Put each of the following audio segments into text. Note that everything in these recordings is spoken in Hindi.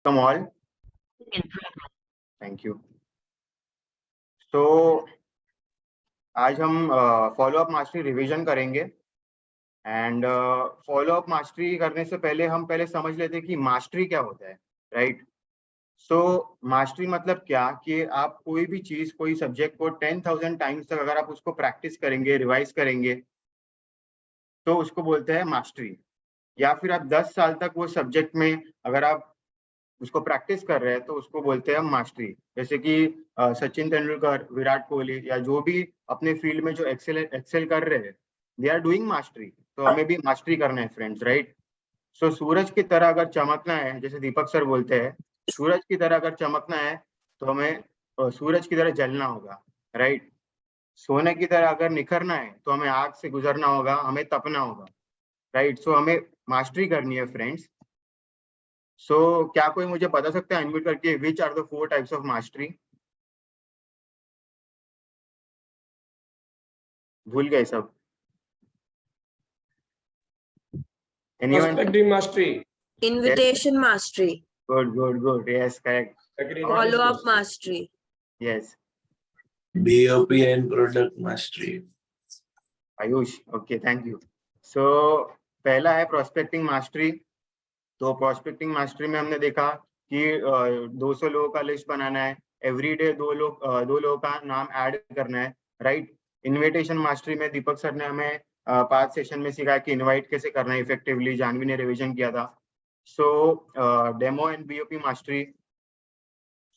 Come all. Thank you. तो आज हम फॉलो अप मास्टरी रिवीजन करेंगे एंड फॉलो अप मास्टरी करने से पहले हम पहले समझ लेते हैं कि मास्टरी क्या होता है, राइट। सो मास्टरी मतलब क्या कि आप कोई भी चीज कोई सब्जेक्ट को 10,000 टाइम्स तक अगर आप उसको प्रैक्टिस करेंगे, रिवाइज करेंगे, तो उसको बोलते हैं मास्टरी। या फिर आप 10 साल तक वो सब्जेक्ट में अगर आप उसको प्रैक्टिस कर रहे हैं तो उसको बोलते हैं मास्टरी। जैसे कि सचिन तेंदुलकर, विराट कोहली या जो भी अपने फील्ड में जो एक्सेल कर रहे हैं, दे आर डूइंग मास्टरी। तो हमें भी मास्टरी करना है फ्रेंड्स, राइट। सो सूरज की तरह अगर चमकना है, जैसे दीपक सर बोलते हैं, सूरज की तरह अगर चमकना है तो हमें सूरज की तरह जलना होगा, राइट। सोने की तरह अगर निखरना है तो हमें आग से गुजरना होगा, हमें तपना होगा, राइट। सो हमें मास्टरी करनी है फ्रेंड्स। सो क्या कोई मुझे बता सकता है अनम्यूट करके which are the 4 types of mastery? भूल गए सब? Anyone? Prospecting mastery. Invitation mastery. Good. Yes, correct. Follow-up mastery. Yes. BOP and product mastery. Ayush, okay, thank you. So पहला है प्रोस्पेक्टिंग मास्टरी। तो प्रोस्पेक्टिंग मास्टरी में हमने देखा कि 200 लोगों का लिस्ट बनाना है, एवरीडे दो लोगों का नाम ऐड करना है, राइट। इनविटेशन मास्टरी में दीपक सर ने हमें 5 सेशन में सिखाया कि इनवाइट कैसे करना है इफेक्टिवली, जानवी ने रिवीजन किया था। So demo and BOP mastery.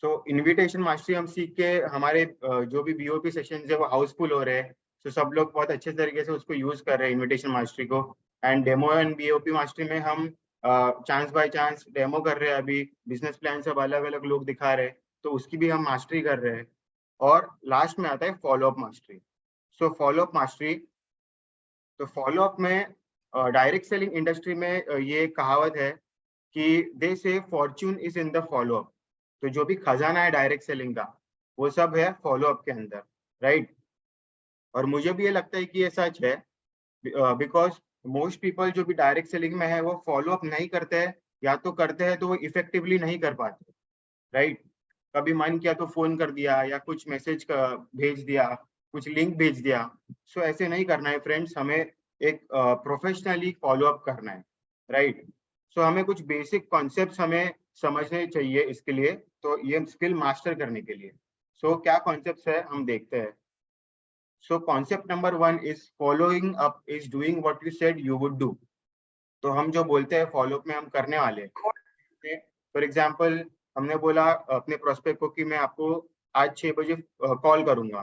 So invitation mastery हम सीख के हमारे जो भी बीओपी सेशन है वो हाउसफुल हो रहे हैं। तो सब लोग बहुत अच्छे तरीके से उसको यूज कर रहे हैं इनविटेशन मास्टरी को। And demo and BOP mastery में हम चांस बाय चांस डेमो कर रहे हैं, अभी बिजनेस प्लान सब अलग अलग लोग दिखा रहे हैं, तो उसकी भी हम मास्टरी कर रहे हैं। और लास्ट में आता है follow up mastery. So follow up mastery, तो फॉलो अप में डायरेक्ट सेलिंग इंडस्ट्री में ये कहावत है कि दे से Fortune is in the follow up. तो जो भी खजाना है डायरेक्ट सेलिंग का वो सब है फॉलो अप के अंदर, राइट। और मुझे भी ये लगता है कि ये सच है, बिकॉज मोस्ट पीपल जो भी डायरेक्ट सेलिंग में है वो फॉलो अप नहीं करते हैं, या तो करते हैं तो वो इफेक्टिवली नहीं कर पाते, राइट। कभी मन किया तो फोन कर दिया या कुछ मैसेज भेज दिया, कुछ लिंक भेज दिया। सो ऐसे नहीं करना है फ्रेंड्स, हमें एक प्रोफेशनली फॉलो अप करना है, राइट। सो हमें कुछ बेसिक कॉन्सेप्ट्स हमें समझने चाहिए इसके लिए, तो ये स्किल मास्टर करने के लिए। सो क्या कॉन्सेप्ट्स है हम देखते हैं। So concept number 1 is following up is doing what you said you would do. तो हम जो बोलते हैं फॉलो अप में हम करने वाले हैं। फॉर एग्जाम्पल हमने बोला अपने प्रोस्पेक्ट को कि मैं आपको आज 6 बजे कॉल करूंगा,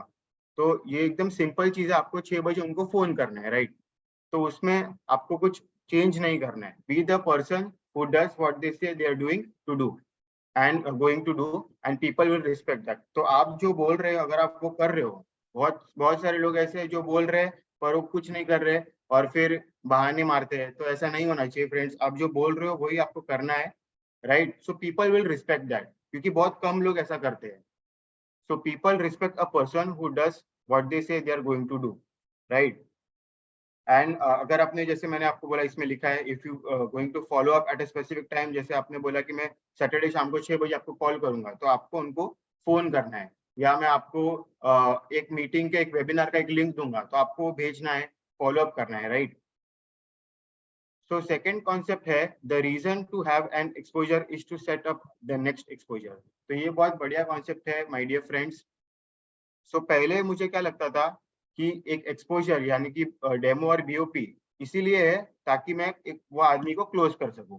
तो ये एकदम सिंपल चीज है, आपको 6 बजे उनको फोन करना है, राइट। तो उसमें आपको कुछ चेंज नहीं करना है, be the person who does what they say they are doing to do and going to do, and people will respect that. तो आप जो बोल रहे हो अगर आप वो कर रहे हो, बहुत बहुत सारे लोग ऐसे हैं जो बोल रहे हैं पर वो कुछ नहीं कर रहे और फिर बहाने मारते हैं। तो ऐसा नहीं होना चाहिए फ्रेंड्स, आप जो बोल रहे हो वही आपको करना है, right. So people will respect that, क्योंकि बहुत कम लोग ऐसा करते हैं। So people respect a person who does what they say they are going to do, right. And अगर आपने, जैसे मैंने आपको बोला इसमें लिखा है, if you going to follow up at a specific time, जैसे आपने बोला कि मैं सैटरडे शाम को 6 बजे आपको कॉल करूंगा, तो आपको उनको फोन करना है। या मैं आपको एक मीटिंग के, एक वेबिनार का एक लिंक दूंगा, तो आपको भेजना है, फॉलो अप करना है, राइट। सो सेकेंड कॉन्सेप्ट है the reason to have an exposure is to set up the next exposure. तो ये बहुत बढ़िया कॉन्सेप्ट है माय डियर फ्रेंड्स। सो पहले मुझे क्या लगता था कि एक एक्सपोजर यानी कि डेमो और बीओपी इसीलिए है ताकि मैं एक वो आदमी को क्लोज कर सकूं,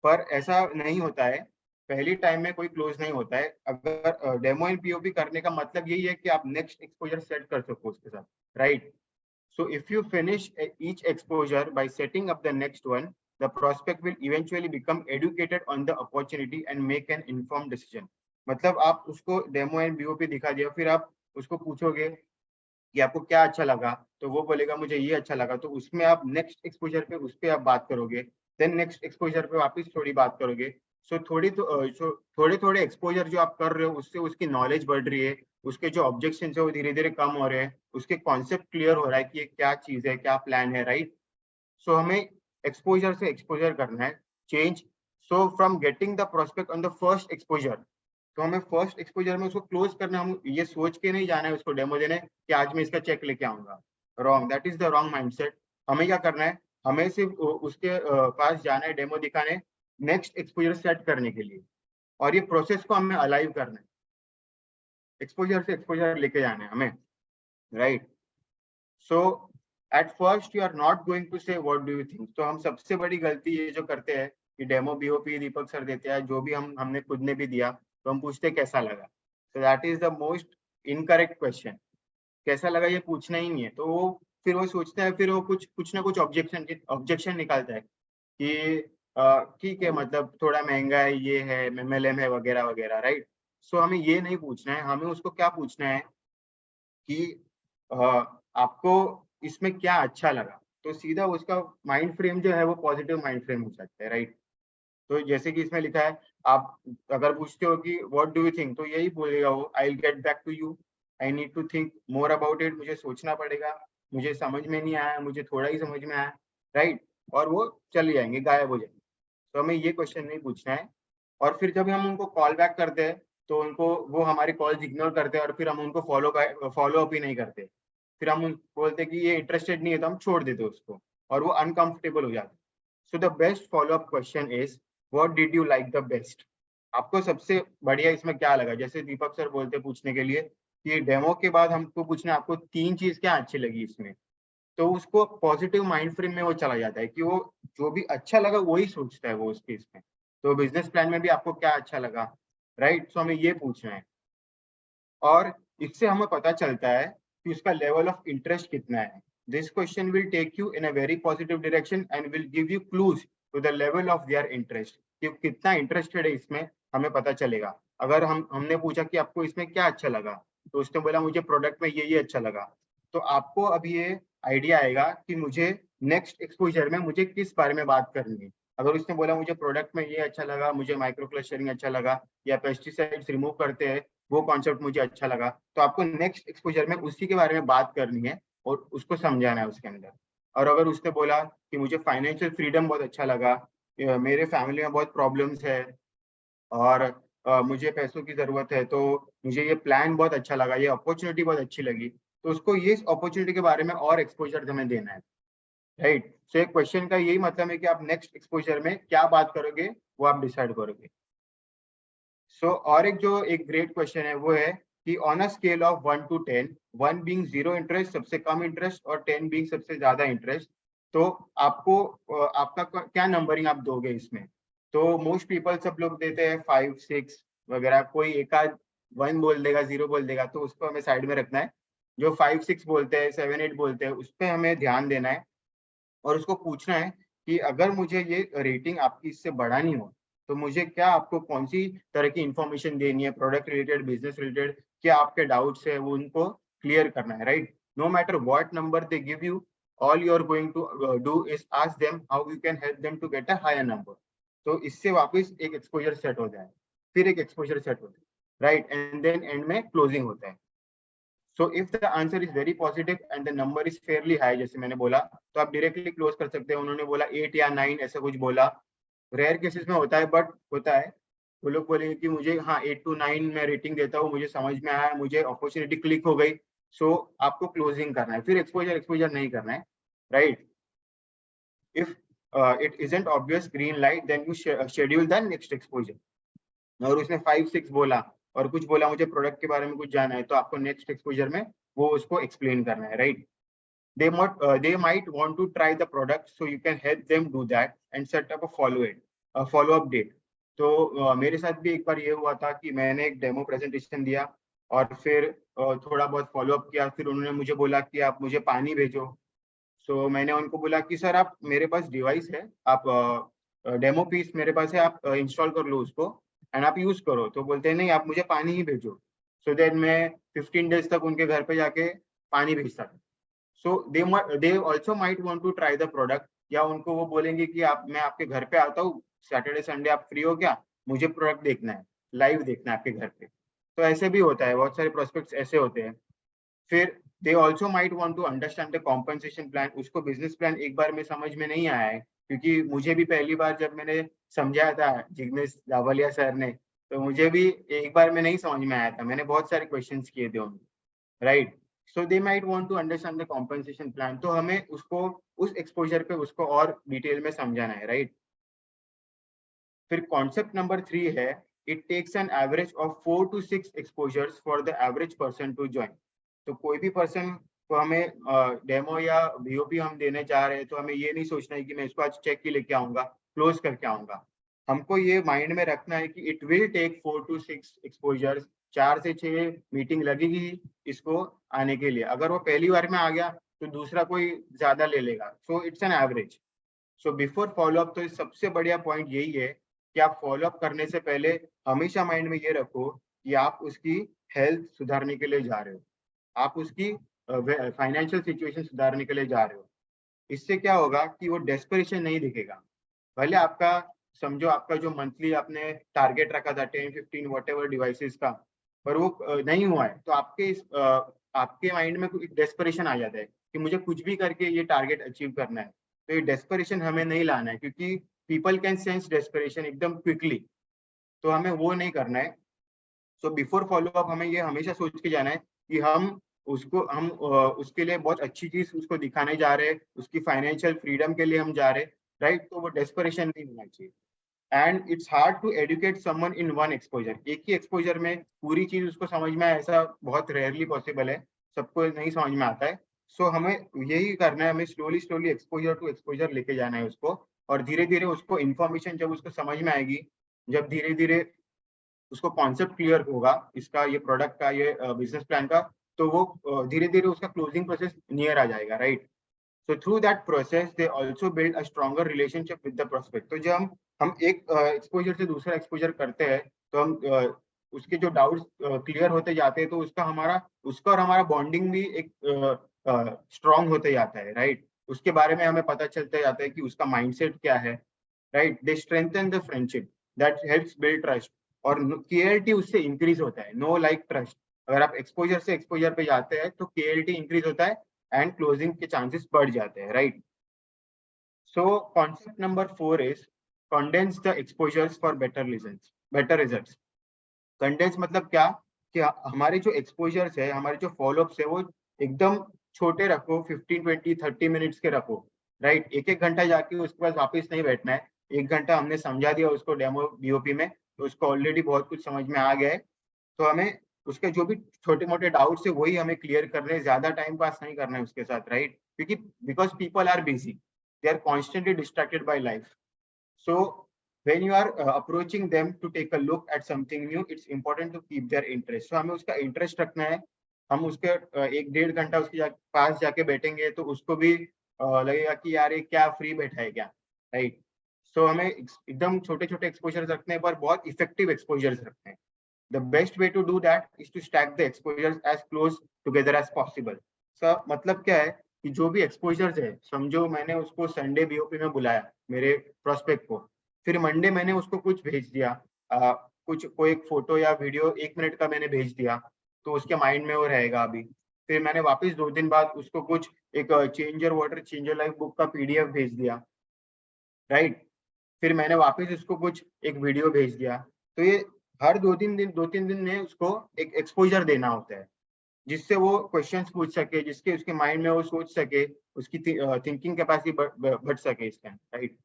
पर ऐसा नहीं होता है। पहली टाइम में कोई क्लोज नहीं होता है। अगर डेमो एंड बीओपी करने का मतलब यही है कि आप नेक्स्ट एक्सपोजर सेट कर सको उसके साथ, right. So if you finish each exposure bye setting up the next one, the prospect will eventually become educated on the opportunity and make an informed decision। मतलब आप उसको डेमो एंड बीओपी दिखा दिया, फिर आप उसको पूछोगे कि आपको क्या अच्छा लगा, तो वो बोलेगा मुझे ये अच्छा लगा, तो उसमें आप नेक्स्ट एक्सपोजर पे उस पे आप बात करोगे, देन नेक्स्ट एक्सपोजर पे वापस थोड़ी बात करोगे। सो थोड़े थोड़े एक्सपोजर जो आप कर रहे हो उससे उसकी नॉलेज बढ़ रही है, उसके जो ऑब्जेक्शन है वो धीरे धीरे कम हो रहे हैं, उसके कॉन्सेप्ट क्लियर हो रहा है कि ये क्या चीज है, क्या प्लान है, राइट। सो हमें एक्सपोजर से एक्सपोजर करना है, change so from getting the prospect on the first exposure, तो हमें फर्स्ट एक्सपोजर में उसको क्लोज करना, हम ये सोच के नहीं जाना है उसको डेमो देने कि आज मैं इसका चेक लेके आऊंगा। Wrong, that is the wrong mindset. हमें क्या करना है, हमें सिर्फ उसके पास जाना है डेमो दिखाने, नेक्स्ट एक्सपोजर सेट करने के लिए, और ये प्रोसेस को हमें अलाइव करना है, एक्सपोजर से एक्सपोजर लेके जाना है हमें, right. So at first you are not going to say what do you think. तो हम सबसे बड़ी गलती ये जो करते हैं कि डेमो बीओपी दीपक सर देते हैं, जो भी हमने खुद ने भी दिया, तो हम पूछते कैसा लगा। So that is the most incorrect question. कैसा लगा ये पूछना ही नहीं है। तो वो फिर वो सोचता है, फिर वो कुछ ना कुछ ऑब्जेक्शन निकालता है कि ठीक है, मतलब थोड़ा महंगा है, ये है, MLM है, वगैरह वगैरह, राइट। सो हमें ये नहीं पूछना है, हमें उसको क्या पूछना है कि आपको इसमें क्या अच्छा लगा। तो सीधा उसका माइंड फ्रेम जो है वो पॉजिटिव माइंड फ्रेम हो सकता है, राइट। तो जैसे कि इसमें लिखा है, आप अगर पूछते हो कि व्हाट डू यू थिंक, तो यही बोलेगा वो, I will get back to you, I need to think more about it, मुझे सोचना पड़ेगा, मुझे समझ में नहीं आया, मुझे थोड़ा ही समझ में आया, राइट। और वो चले जाएंगे, गायब हो जाएंगे। तो हमें ये क्वेश्चन नहीं पूछना है। और फिर जब हम उनको कॉल बैक करते हैं, तो उनको वो हमारी कॉल्स इग्नोर करते हैं, और फिर हम उनको फॉलो अप ही नहीं करते। फिर हम बोलते कि ये इंटरेस्टेड नहीं है, तो हम छोड़ देते उसको, और वो अनकंफर्टेबल हो जाते। So the best follow up question is what did you like the best. आपको सबसे बढ़िया इसमें क्या लगा। जैसे दीपक सर बोलते पूछने के लिए कि डेमो के बाद हमको पूछना आपको 3 चीज क्या अच्छी लगी इसमें, तो उसको पॉजिटिव माइंड फ्रेम में वो चला जाता है कि वो जो भी अच्छा लगा वही सोचता है वो उस केस में। तो बिजनेस प्लान में भी आपको क्या अच्छा लगा, राइट। सो हमें ये पूछना है, और इससे हमें पता चलता है कि उसका लेवल ऑफ इंटरेस्ट कितना है। This question will take you in a very positive direction and will give you clues to the level of their interest, कि कितना इंटरेस्टेड है इसमें, हमें पता चलेगा। अगर हमने पूछा कि आपको इसमें क्या अच्छा लगा, तो उसने बोला मुझे प्रोडक्ट में ये अच्छा लगा, तो आपको अब ये आइडिया आएगा कि मुझे नेक्स्ट एक्सपोजर में मुझे किस बारे में बात करनी है। अगर उसने बोला मुझे प्रोडक्ट में ये अच्छा लगा, मुझे माइक्रो क्लस्टरिंग अच्छा लगा, या पेस्टिसाइड्स रिमूव करते हैं वो कॉन्सेप्ट मुझे अच्छा लगा, तो आपको नेक्स्ट एक्सपोजर में उसी के बारे में बात करनी है और उसको समझाना है उसके अंदर। और अगर उसने बोला कि मुझे फाइनेंशियल फ्रीडम बहुत अच्छा लगा, मेरे फैमिली में बहुत प्रॉब्लम्स है, और मुझे पैसों की जरूरत है, तो मुझे ये प्लान बहुत अच्छा लगा, ये अपॉर्चुनिटी बहुत अच्छी लगी, तो उसको ये अपॉर्चुनिटी के बारे में और एक्सपोजर हमें देना है, राइट। सो एक क्वेश्चन का यही मतलब है कि आप नेक्स्ट एक्सपोजर में क्या बात करोगे वो आप डिसाइड करोगे। सो और एक ग्रेट क्वेश्चन है वो है कि on a scale of 1 to 10, 1 being zero interest सबसे कम इंटरेस्ट और 10 बीइंग सबसे ज्यादा इंटरेस्ट, तो आपको आपका क्या नंबरिंग आप दोगे इसमें। तो मोस्ट पीपल सब लोग देते हैं 5, 6 वगैरह, कोई एक आध 1 बोल देगा, 0 बोल देगा, तो उसको हमें साइड में रखना है। जो 5, 6 बोलते हैं, 7, 8 बोलते हैं, उस पर हमें ध्यान देना है, और उसको पूछना है कि अगर मुझे ये रेटिंग आपकी इससे बढ़ानी हो, तो मुझे क्या, आपको कौन सी तरह की इंफॉर्मेशन देनी है, प्रोडक्ट रिलेटेड, बिजनेस रिलेटेड, क्या आपके डाउट्स है वो उनको क्लियर करना है, right. No matter what number they give you, all you are going to do is ask them how you can help them to get a higher number. तो इससे वापस एक एक्सपोजर सेट हो जाए, फिर एक एक्सपोजर सेट हो जाए, राइट, एंड देन एंड में क्लोजिंग होता है। So if the answer is very positive and the number is fairly high, जैसे मैंने बोला, तो आप डायरेक्टली क्लोज कर सकते हैं। उन्होंने बोला 8 या 9 ऐसा कुछ बोला, रेयर केसेस में होता है, बट होता है। वो लोग बोलेंगे कि मुझे, हाँ, 8 to 9 मैं रेटिंग देता हूँ, मुझे समझ में आया, मुझे अपॉर्चुनिटी क्लिक हो गई। सो आपको क्लोजिंग करना है, फिर एक्सपोजर नहीं करना है, right. If it isn't obvious green light, then you schedule the next exposure. और उसने 5, 6 बोला और कुछ बोला मुझे प्रोडक्ट के बारे में कुछ जाना है, तो आपको नेक्स्ट एक्सपोजर में वो उसको एक्सप्लेन करना है, right. They might want to try the product, so you can help them do that and set up a follow up date. तो मेरे साथ भी एक बार ये हुआ था कि मैंने एक डेमो प्रेजेंटेशन दिया और फिर थोड़ा बहुत फॉलो अप किया, फिर उन्होंने मुझे बोला कि आप मुझे पानी भेजो। सो मैंने उनको बोला कि सर, आप, मेरे पास डिवाइस है, आप डेमो पीस मेरे पास है, आप इंस्टॉल कर लो उसको एंड आप यूज करो। तो बोलते हैं नहीं, आप मुझे पानी ही भेजो। सो देन मैं 15 डेज तक उनके घर पे जाके पानी भेजता था। So they also might want to try the product, या उनको वो बोलेंगे कि आप, मैं आपके घर पे आता हूँ सैटरडे संडे, आप फ्री हो क्या, मुझे प्रोडक्ट देखना है, लाइव देखना है आपके घर पे। तो ऐसे भी होता है, बहुत सारे प्रोस्पेक्ट्स ऐसे होते हैं। फिर they also might want to understand the compensation plan. उसको बिजनेस प्लान एक बार में समझ में नहीं आया है, क्योंकि मुझे भी पहली बार जब मैंने समझाया था जिग्नेश दावलिया सर ने, तो मुझे भी एक बार में नहीं समझ में आया था, मैंने बहुत सारे क्वेश्चंस किए थे उनको, right. So they might want to understand the compensation plan, तो हमें उसको उस एक्सपोजर पे उसको और डिटेल में समझाना है, राइट। फिर कॉन्सेप्ट नंबर 3 है, it takes an average of 4 to 6 exposures for the average person to join. तो कोई भी पर्सन को हमें डेमो या बीओपी हम देने जा रहे हैं, तो हमें ये नहीं सोचना है कि मैं इसको आज चेक ही लेके आऊंगा, क्लोज करके आऊंगा। हमको ये माइंड में रखना है कि it will take 4 to 6 exposures, 4 से 6 मीटिंग लगेगी इसको आने के लिए। अगर वो पहली बार में आ गया तो दूसरा कोई ज्यादा ले लेगा, so it's an average. So before follow up, तो सबसे बढ़िया पॉइंट यही है कि आप फॉलोअप करने से पहले हमेशा माइंड में ये रखो कि आप उसकी हेल्थ सुधारने के लिए जा रहे हो, आप उसकी फाइनेंशियल सिचुएशन सुधारने के लिए जा रहे हो। इससे क्या होगा कि वो डेस्परेशन नहीं दिखेगा। भले आपका समझो आपका जो मंथली आपने टारगेट रखा था 10-15 वॉट एवर डिवाइसेस का, पर वो नहीं हुआ है, तो आपके माइंड में डेस्परेशन आ जाता है कि मुझे कुछ भी करके ये टारगेट अचीव करना है। तो ये डेस्परेशन हमें नहीं लाना है, क्योंकि पीपल कैन सेंस डेस्परेशन एकदम क्विकली, तो हमें वो नहीं करना है। सो बिफोर फॉलोअप हमें ये हमेशा सोच के जाना है कि हम उसके लिए बहुत अच्छी चीज उसको दिखाने जा रहे हैं, उसकी फाइनेंशियल फ्रीडम के लिए हम जा रहे हैं, राइट। तो वो डेस्परेशन नहीं होना चाहिए। And it's hard to educate someone in one exposure. एक ही एक्सपोजर में पूरी चीज उसको समझ में आए, ऐसा बहुत रेयरली पॉसिबल है, सबको नहीं समझ में आता है। सो हमें यही करना है, हमें slowly slowly exposure to exposure लेके जाना है उसको, और धीरे धीरे उसको इन्फॉर्मेशन जब उसको समझ में आएगी, जब धीरे धीरे उसको कॉन्सेप्ट क्लियर होगा इसका, ये प्रोडक्ट का, ये बिजनेस प्लान का, तो वो धीरे धीरे उसका क्लोजिंग प्रोसेस नियर आ जाएगा, right. So through that process, they also build a stronger relationship with the prospect. तो जब हम एक एक्सपोजर से दूसरा एक्सपोजर करते हैं, तो हम उसके जो डाउट्स क्लियर होते जाते हैं, तो उसका और हमारा बॉन्डिंग भी एक स्ट्रॉन्ग होते जाता है, राइट। उसके बारे में हमें पता चलते जाता है कि उसका माइंडसेट क्या है, right. They strengthen the friendship that helps build trust, और केएलटी उससे इंक्रीज होता है, नो लाइक ट्रस्ट। अगर आप एक्सपोजर से एक्सपोजर पे जाते हैं तो केएलटी इंक्रीज होता है एंड क्लोजिंग के चांसेस बढ़ जाते हैं, right. So concept number 4 is condense the exposures for better results. Condense मतलब क्या, कि हमारे जो एक्सपोजर्स है, हमारे जो फॉलोअप्स है, वो एकदम छोटे रखो, 15-20-30 मिनट्स के रखो, राइट। एक एक घंटा जाके उसके पास वापस नहीं बैठना है। एक घंटा हमने समझा दिया उसको डेमो बीओपी में, तो उसको ऑलरेडी बहुत कुछ समझ में आ गया है, तो हमें उसके जो भी छोटे मोटे डाउट्स है वही हमें क्लियर करने हैं, ज्यादा टाइम पास नहीं करना है उसके साथ, राइट। क्योंकि because people are busy, they are constantly distracted by life. So when you are approaching them to take a look at something new, it's important to keep their interest. So हमें उसका इंटरेस्ट रखना है। हम उसके 1-1.5 घंटा उसके पास जाके बैठेंगे तो उसको भी लगेगा कि यार ये क्या फ्री बैठा है क्या, राइट। सो हमें एकदम छोटे छोटे एक्सपोजर्स रखने पर बहुत इफेक्टिव एक्सपोजर्स रखते हैं। The best way to do that is to stack the exposures as close together as possible. So मतलब क्या है कि जो भी एक्सपोजर्स है, समझो मैंने उसको संडे बीओपी में बुलाया मेरे प्रोस्पेक्ट को, फिर मंडे मैंने उसको कुछ भेज दिया, कोई एक फोटो या वीडियो 1 मिनट का मैंने भेज दिया, तो उसके माइंड में वो रहेगा अभी। फिर मैंने वापस 2 दिन बाद उसको कुछ एक change your water change your life book का पीडीएफ भेज दिया, राइट। फिर मैंने वापस उसको कुछ एक वीडियो भेज दिया। तो ये हर 2-3 दिन में उसको एक एक्सपोजर देना होता है, जिससे वो क्वेश्चंस पूछ सके, जिसके उसके माइंड में वो सोच सके, उसकी थिंकिंग कैपेसिटी बढ़ सके इसका, right.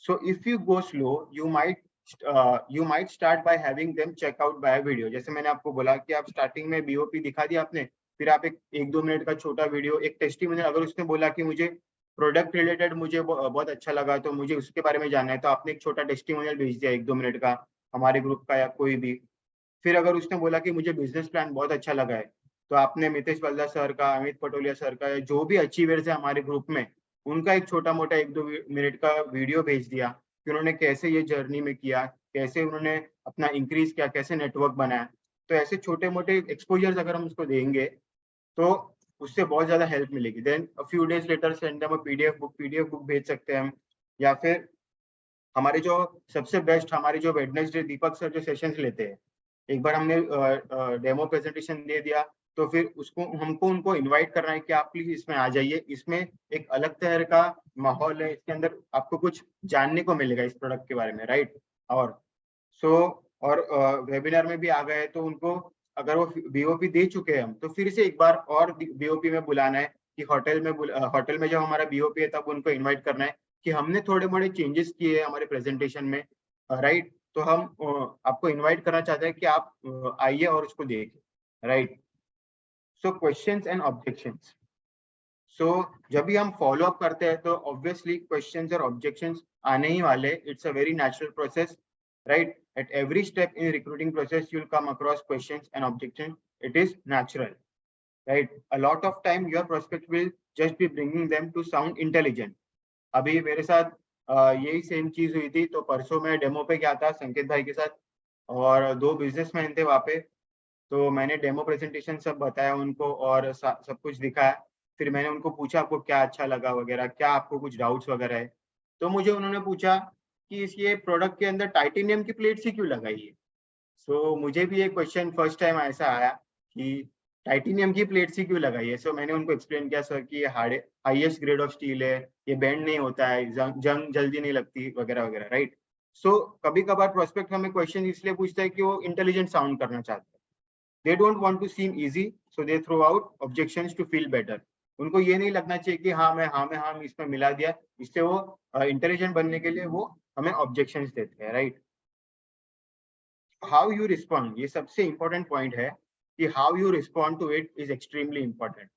So if you go slow, you might start by having them check out by a video. जैसे मैंने आपको बोला कि आप स्टार्टिंग में बीओपी दिखा दिया आपने, फिर आप एक 2 मिनट का छोटा वीडियो, एक टेस्टिमोनियल, अगर उसने बोला कि मुझे प्रोडक्ट रिलेटेड मुझे बहुत अच्छा लगा तो मुझे उसके बारे में जानना है, तो आपने एक छोटा टेस्टिमोनियल भेज दिया 1-2 मिनट का, हमारे ग्रुप का या कोई भी। फिर अगर उसने बोला कि मुझे बिजनेस प्लान बहुत अच्छा लगा है, तो आपने मितेश बल्ला सर का, अमित पटोलिया सर का, या जो भी अचीवर्स है हमारे ग्रुप में, उनका एक छोटा मोटा 1-2 मिनट का वीडियो भेज दिया कि उन्होंने कैसे ये जर्नी में किया, कैसे उन्होंने अपना इंक्रीज किया, कैसे नेटवर्क बनाया। तो ऐसे छोटे मोटे एक्सपोजर्स अगर हम उसको देंगे तो उससे बहुत ज्यादा हेल्प मिलेगी। Then a few days later send them a PDF book भेज सकते हैं हम। या फिर हमारे जो सबसे बेस्ट, हमारे जो वेडनेसडे दीपक सर जो सेशंस लेते हैं, एक बार हमने डेमो प्रेजेंटेशन दे दिया, तो फिर उसको हमको उनको इनवाइट करना है कि आप प्लीज इसमें आ जाइए, इसमें एक अलग तरह का माहौल है, इसके अंदर आपको कुछ जानने को मिलेगा इस प्रोडक्ट के बारे में, राइट। और और वेबिनार में भी आ गए तो उनको अगर वो बीओपी दे चुके हैं हम, तो फिर से एक बार और बीओपी में बुलाना है कि होटल में जब हमारा बीओपी है तब उनको इनवाइट करना है कि हमने थोड़े मोड़े चेंजेस किए हैं हमारे प्रेजेंटेशन में, राइट। तो हम आपको इनवाइट करना चाहते हैं कि आप आइए और उसको देखिए, right. So questions and objections. So जब भी हम फॉलो अप करते हैं तो ऑब्वियसली क्वेश्चंस और ऑब्जेक्शंस आने ही वाले, it's a very natural process, right? At every step in recruiting process, you'll come across questions and objections. It is natural, right? A lot of time, your prospect will just be bringing them to sound intelligent. अभी मेरे साथ यही सेम चीज हुई थी। तो परसों मैं डेमो पे गया था संकेत भाई के साथ, और 2 बिजनेसमैन थे वहाँ पे। तो मैंने डेमो प्रेजेंटेशन सब बताया उनको और सब कुछ दिखाया। फिर मैंने उनको पूछा आपको क्या अच्छा लगा वगैरह, क्या आपको कुछ डाउट्स वगैरह है। तो मुझे उन्होंने पूछा कि इस ये प्रोडक्ट के अंदर टाइटेनियम की प्लेट्स ही क्यों लगाई है। सो मुझे भी ये क्वेश्चन फर्स्ट टाइम ऐसा आया कि टाइटेनियम की प्लेट्स ही क्यों लगाई है। सो मैंने उनको एक्सप्लेन किया सर कि ये हाईएस्ट ग्रेड ऑफ स्टील है, ये बेंड नहीं होता है, जंग जल्दी नहीं लगती वगैरह वगैरह, राइट। सो कभी कभार प्रोस्पेक्ट हमें क्वेश्चन इसलिए पूछता है कि वो इंटेलिजेंट साउंड करना चाहते हैं। They don't want to seem easy, so they throw out objections to feel better. उनको ये नहीं लगना चाहिए कि हाँ मैं इसमें मिला दिया, इससे वो इंटेलिजेंट बनने के लिए वो हमें ऑब्जेक्शंस देते हैं, राइट। हाउ यू रिस्पॉन्ड, ये सबसे इंपॉर्टेंट पॉइंट है कि how you respond to it is extremely important.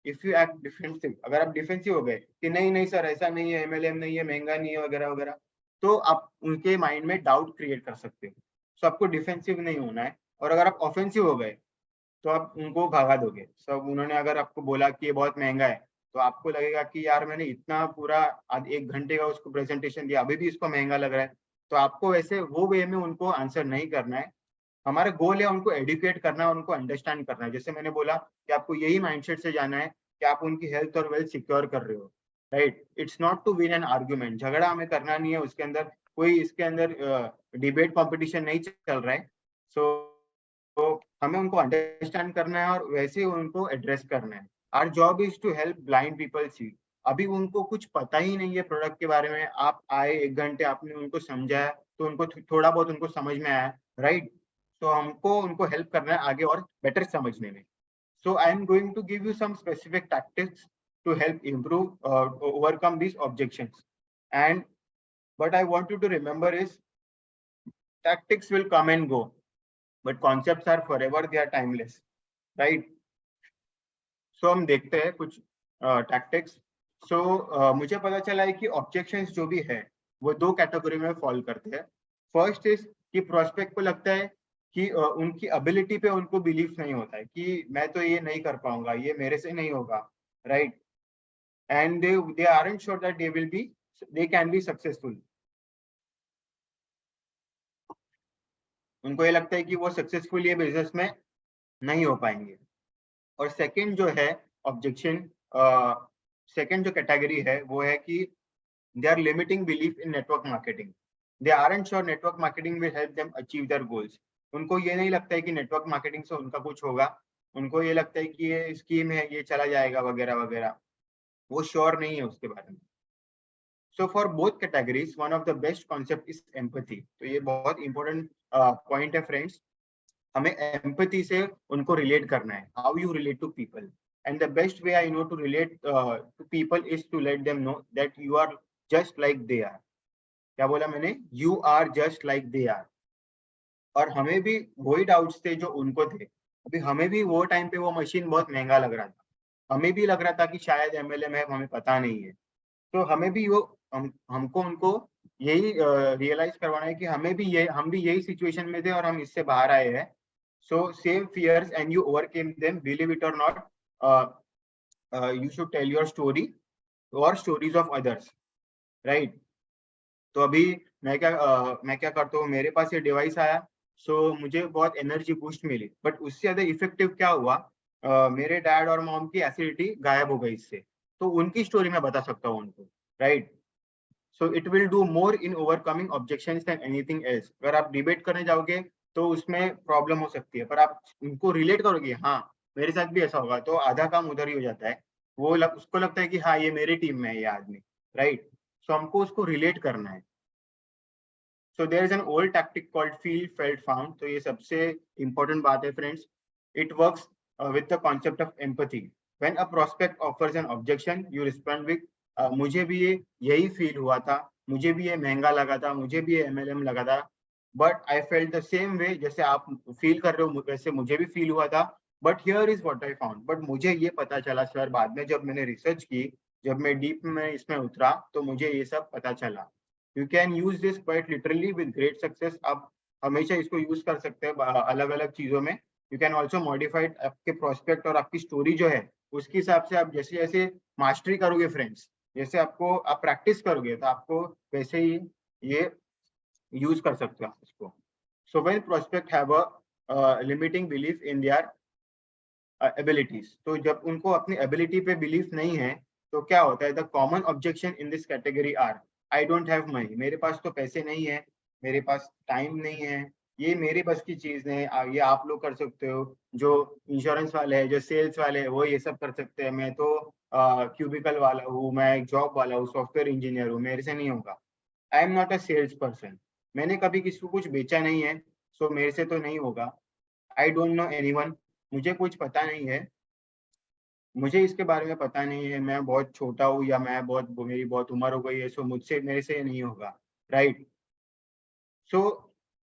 If you act defensive, अगर आप डिफेंसिव हो गए कि नहीं सर ऐसा नहीं है, एमएलएम नहीं है, महंगा नहीं है वगैरह वगैरह, तो आप उनके माइंड में डाउट क्रिएट कर सकते हो। सो आपको डिफेंसिव नहीं होना है। और अगर आप ऑफेंसिव हो गए तो आप उनको भगा दोगे। सब उन्होंने अगर आपको बोला कि ये बहुत महंगा है, तो आपको लगेगा कि यार मैंने इतना पूरा 1 घंटे का उसको प्रेजेंटेशन दिया, अभी भी इसको महंगा लग रहा है। तो आपको वैसे वो वे में उनको आंसर नहीं करना है। हमारा गोल है उनको एडुकेट करना है, उनको अंडरस्टैंड करना है। जैसे मैंने बोला कि आपको यही माइंडसेट से जाना है कि आप उनकी हेल्थ और वेल्थ सिक्योर कर रहे हो, right. It's not to win an argument, झगड़ा हमें करना नहीं है उसके अंदर, कोई इसके अंदर डिबेट कॉम्पिटिशन नहीं चल रहा है। तो हमें उनको अंडरस्टैंड करना है और वैसे उनको एड्रेस करना है। Our job is to help blind people see. अभी उनको कुछ पता ही नहीं है प्रोडक्ट के बारे में, आप आए 1 घंटे, आपने उनको समझाया तो उनको थोड़ा बहुत उनको समझ में आया, राइट। तो हमको उनको हेल्प करना है आगे और बेटर समझने में। So I am going to give you some specific tactics to help improve overcome these objections. And what I want you to remember is tactics will come and go, but concepts are forever, they are timeless, right? So हम देखते हैं कुछ टैक्टिक्स। सो मुझे पता चला है कि ऑब्जेक्शंस जो भी है वो 2 कैटेगरी में फॉल करते हैं। फर्स्ट इज कि प्रोस्पेक्ट को लगता है कि उनकी एबिलिटी पे उनको बिलीफ नहीं होता है कि मैं तो ये नहीं कर पाऊंगा, ये मेरे से नहीं होगा, right. And they aren't sure that they can be successful. उनको ये लगता है कि वो सक्सेसफुल ये बिजनेस में नहीं हो पाएंगे। और सेकंड जो है ऑब्जेक्शन, सेकंड जो कैटेगरी है वो है कि they are limiting belief in network marketing. They aren't sure network marketing will help them achieve their goals. उनको ये नहीं लगता है कि नेटवर्क मार्केटिंग से उनका कुछ होगा। उनको ये लगता है कि ये स्कीम है, ये चला जाएगा वगैरह वगैरह। वो श्योर नहीं है उसके बारे में। So for both categories one of the best concept is empathy. तो ये बहुत इंपॉर्टेंट पॉइंट है फ्रेंड्स। हमें एम्पैथी से उनको रिलेट करना है। How you relate to people, and the best way I know to relate to people is to let them know that you are just like they are. क्या बोला मैंने? You are just like they are. और हमें भी वही डाउट्स थे जो उनको थे। अभी हमें भी वो टाइम पे वो मशीन बहुत महंगा लग रहा था, हमें भी लग रहा था कि शायद एमएलएम है, हमें पता नहीं है। तो हमें भी वो हमको उनको यही रियलाइज करवाना है कि हम भी यही सिचुएशन में थे और हम इससे बाहर आए हैं। So same fears and you overcame them, believe it or not. You should tell your story or stories of others, right? तो अभी मैं क्या करता हूँ, मेरे पास ये डिवाइस आया, सो मुझे बहुत एनर्जी बूस्ट मिली, बट उससे ज्यादा इफेक्टिव क्या हुआ, मेरे डैड और मॉम की एसिडिटी गायब हो गई इससे। तो उनकी स्टोरी मैं बता सकता हूँ उनको, right. So it will do more in overcoming objections than anything else. अगर आप डिबेट करने जाओगे तो उसमें प्रॉब्लम हो सकती है, पर आप उनको रिलेट करोगे, हाँ मेरे साथ भी ऐसा होगा, तो आधा काम उधर ही हो जाता है। उसको लगता है कि हाँ ये मेरे टीम में है ये आदमी, राइट। सो हमको उसको रिलेट करना है। So there is an old tactic called feel, felt, found. तो ये सबसे important बात है friends. It works with the concept of empathy. When a prospect offers an objection, you respond with मुझे भी यही feel हुआ था, मुझे भी ये महंगा लगा था, मुझे भी ये MLM लगा था, but I felt the same way जैसे आप feel कर रहे हो वैसे मुझे भी feel हुआ था, but here is what I found. But मुझे ये पता चला सर बाद में जब मैंने research की, जब मैं deep में इसमें उतरा तो मुझे ये सब पता चला। You can use this quite literally with great success. आप हमेशा इसको यूज कर सकते हैं अलग अलग चीजों में। You can also modify आपके प्रोस्पेक्ट और आपकी स्टोरी जो है उसके हिसाब से आप जैसे जैसे मास्टरी करोगे फ्रेंड्स, जैसे आपको आप प्रैक्टिस करोगे तो आपको वैसे ही ये यूज कर सकते हो इसको। So when prospect have a limiting belief in their abilities, तो जब उनको अपनी एबिलिटी पे बिलीफ नहीं है तो क्या होता है, the common objection in this category are I don't have money, मेरे पास तो पैसे नहीं है, मेरे पास टाइम नहीं है, ये मेरे बस की चीज नहीं है, ये आप लोग कर सकते हो, जो इंश्योरेंस वाले हैं, जो सेल्स वाले हैं वो ये सब कर सकते हैं, मैं तो क्यूबिकल वाला हूँ, मैं एक जॉब वाला हूँ, सॉफ्टवेयर इंजीनियर हूँ, मेरे से नहीं होगा। I am not a sales person, मैंने कभी किसी को कुछ बेचा नहीं है, सो मेरे से तो नहीं होगा। आई डोंट नो एनीवन, मुझे कुछ पता नहीं है, मुझे इसके बारे में पता नहीं है, मैं बहुत छोटा हूँ या मैं मेरी बहुत उम्र हो गई है, सो मुझसे मेरे से नहीं होगा, राइट। सो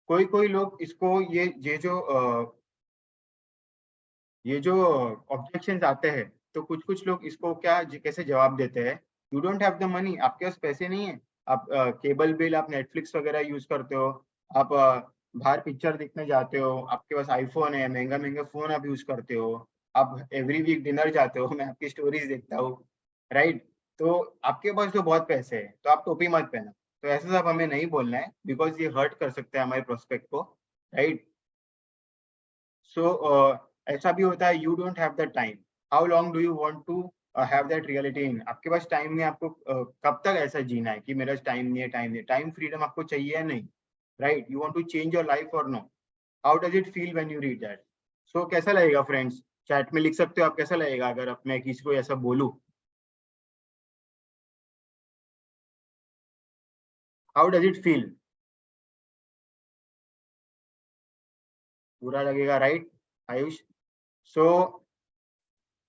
कोई कोई लोग इसको ये जो ऑब्जेक्शंस आते हैं तो कुछ कुछ लोग इसको कैसे जवाब देते हैं, you don't have the money, आपके पास पैसे नहीं है, आप केबल बिल, आप नेटफ्लिक्स वगैरह यूज करते हो, आप बाहर पिक्चर देखने जाते हो, आपके पास आईफोन है, महंगा महंगा फोन आप यूज करते हो, आप एवरी वीक डिनर जाते हो, मैं आपकी स्टोरीज देखता हूँ, राइट। तो आपके पास तो बहुत पैसे है तो आप टोपी मत पहना, तो ऐसा सब हमें नहीं बोलना है बिकॉज ये हर्ट कर सकते हैं हमारे प्रोस्पेक्ट को, राइट। सो ऐसा भी होता है, you don't have the time, how long do you want to have that reality in, आपके पास टाइम नहीं, आपको कब तक ऐसा जीना है कि मेरा टाइम नहीं है, टाइम नहीं है, टाइम फ्रीडम आपको चाहिए या नहीं, right. You want to change your life और no, how does it feel when you read that. So कैसा लगेगा फ्रेंड्स, चैट में लिख सकते हो आप, कैसा लगेगा अगर मैं किसी को ऐसा बोलूं, हाउ डज इट फील, बुरा लगेगा, right Ayush. So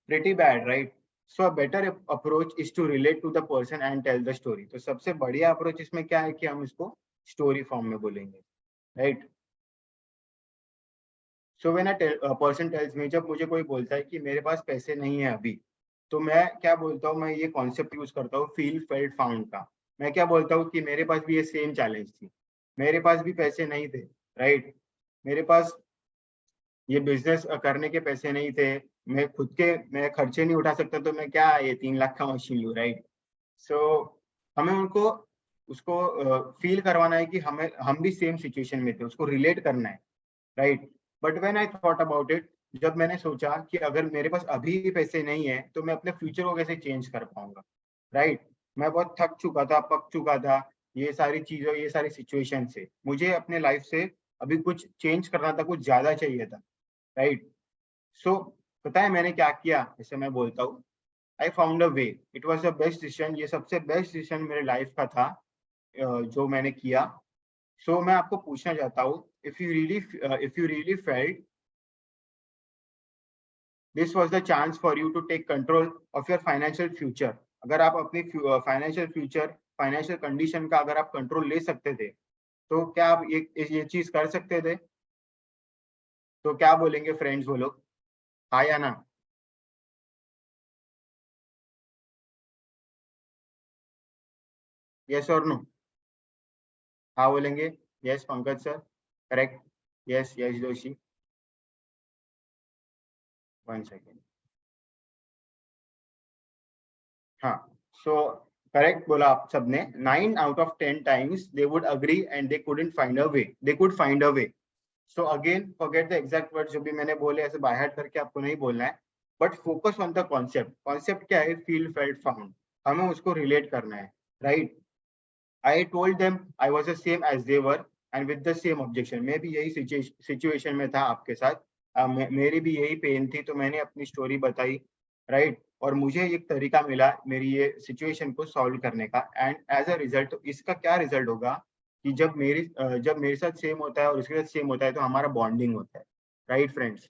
pretty bad, right? So a better approach is to relate to the person and tell the story. तो सबसे बढ़िया अप्रोच इसमें क्या है कि हम इसको स्टोरी फॉर्म में बोलेंगे, right. So when a person tells me, जब मुझे कोई बोलता है कि मेरे पास पैसे नहीं है अभी, तो मैं क्या बोलता हूँ, मैं ये कॉन्सेप्ट यूज करता हूँ फील फेल्ट फाउंड का। मैं क्या बोलता हूँ कि मेरे पास भी ये सेम चैलेंज थी, मेरे पास भी पैसे नहीं थे, राइट। मेरे पास ये बिजनेस करने के पैसे नहीं थे, मैं खर्चे नहीं उठा सकता, तो मैं क्या ये 3 लाख का मशीन लूँ, राइट। सो हमें उनको उसको फील करवाना है कि हम भी सेम सिचुएशन में थे, उसको रिलेट करना है, right. But when I thought about it, जब मैंने सोचा कि अगर मेरे पास अभी भी पैसे नहीं है तो मैं अपने फ्यूचर को कैसे चेंज कर पाऊंगा, राइट। मैं बहुत थक चुका था, पक चुका था, ये सारी चीजों, ये सारी सिचुएशन से मुझे अपने लाइफ से अभी कुछ चेंज करना था, कुछ ज्यादा चाहिए था, राइट। सो पता है मैंने क्या किया, जैसे मैं बोलता हूँ, I found a way, it was the best decision, ये सबसे बेस्ट डिसीजन मेरे लाइफ का था जो मैंने किया। सो मैं आपको पूछना चाहता हूँ, if you really felt this was the chance for you to take control of your financial future, अगर आप अपनी फाइनेंशियल फ्यूचर, फाइनेंशियल कंडीशन का अगर आप कंट्रोल ले सकते थे तो क्या आप ये चीज कर सकते थे, तो क्या बोलेंगे फ्रेंड्स वो लोग, हाँ या ना। यस और नो, हाँ बोलेंगे, yes Pankaj sir, correct, yes Yash Joshi, 1 second, हाँ। सो करेक्ट बोला आप सबने, 9 out of 10 times they would agree and they couldn't find a way, they could find a way. So again forget the exact word जो भी मैंने बोले, ऐसे बाय हार्ट करके आपको नहीं बोलना है, but focus on the concept. Concept क्या है, फील फेल्ट फाउंड, हमें उसको रिलेट करना है, right. I told them I was the same as they were and with the same objection, मैं भी यही सिचुएशन में था आपके साथ, मेरी भी यही पेन थी, तो मैंने अपनी स्टोरी बताई, राइट, और मुझे एक तरीका मिला मेरी ये सिचुएशन को सॉल्व करने का। एंड एज अ रिजल्ट इसका क्या रिजल्ट होगा कि जब मेरे साथ सेम होता है और उसके साथ सेम होता है तो हमारा बॉन्डिंग होता है, right friends.